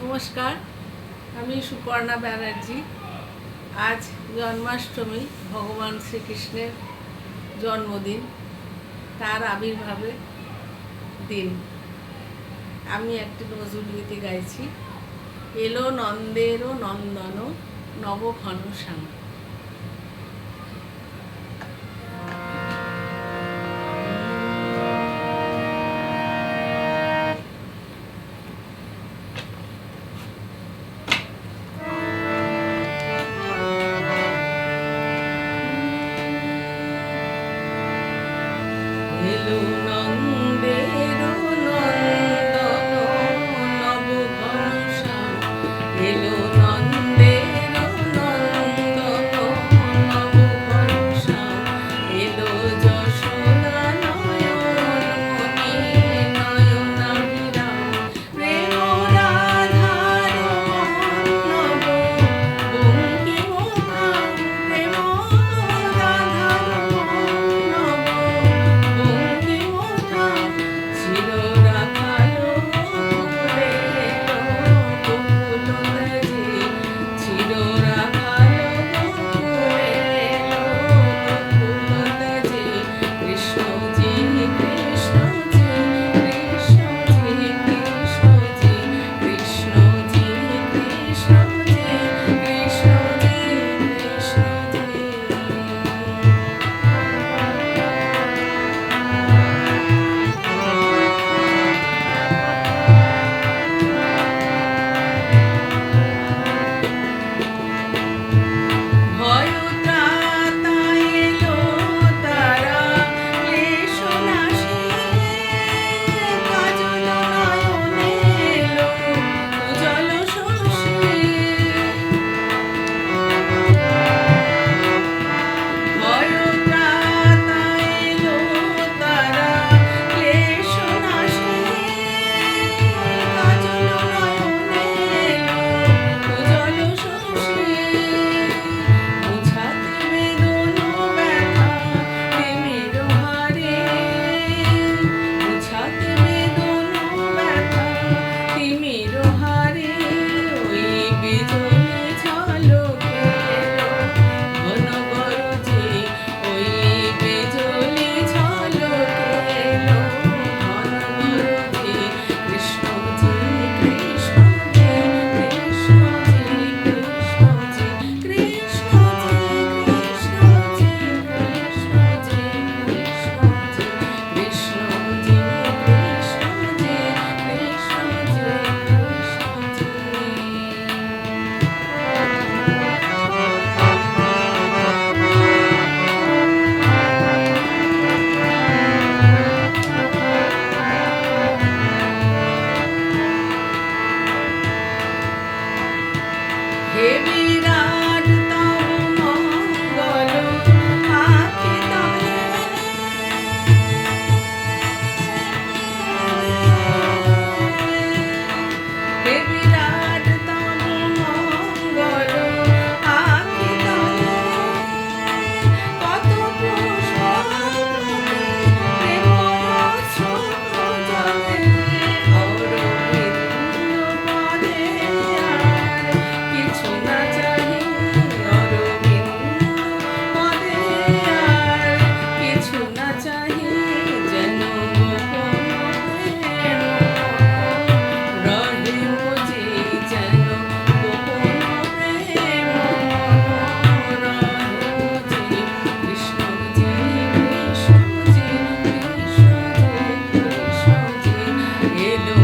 নমস্কার, আমি সুকর্ণা ব্যানার্জি। আজ জন্মাষ্টমী, ভগবান শ্রীকৃষ্ণের জন্মদিন, তার আবির্ভাবের দিন। আমি একটি নজরুলগীতি গাইছি। এলো নন্দেরও নন্দন নবঘনশ্যাম। এলো নন্দেরও নন্দন নবঘনশ্যাম। এলো নন্দেরও নন্দন নবঘনশ্যাম। এলো যশোদা নয়নমণি নয়নাভিরাম। প্রেম রাধার মন্নব বঙ্কিমধাম। প্রেম রাধার মন্নব বঙ্কিমধাম। চির রাখালো বকুলে বকুলরাজি। চির রাখালো বকুলে বকুলরাজি। কৃষ্ণজি কৃষ্ণজি কৃষ্ণজি কৃষ্ণজি কৃষ্ণজি কৃষ্ণজি কৃষ্ণজি ভয় ত্রাতা এলো তারা ক্লেশ নাশী। কাজল নয়নে এলো উজ্জ্বল শশী। ভয় ত্রাতা এলো তারা ক্লেশ নাশী। কাজল নয়নে এলো উজ্জ্বল শশী। বুঝাতে বেদন ব্যথা তিমির হারে। বুঝাতে বেদন ব্যথা তিমির হারে। ওই বিজলি ঝলকে এলো ঘন গরজে। ওই বিজলি ঝলকে এলো ঘন গরজে। কৃষ্ণজি কৃষ্ণজি কৃষ্ণজি কৃষ্ণজি কৃষ্ণজি কৃষ্ণজি কৃষ্ণজি কৃষ্ণজি কৃষ্ণজি কৃষ্ণজি হে বিরাট তব মঙ্গল আঁখি তলে। হে বিরাট তব মঙ্গল আঁখি তলে। কত পুষ্প প্রেম অশ্রু জলে। অরবিন্দ পদে আর কিছু না চাহি। অরবিন্দ পদে আর কিছু না চাহি। যেন গোপন প্রেম রহে মজি। যেন গোপন প্রেম রহে মজি। কৃষ্ণজি কৃষ্ণজি কৃষ্ণজি কৃষ্ণজি। এলো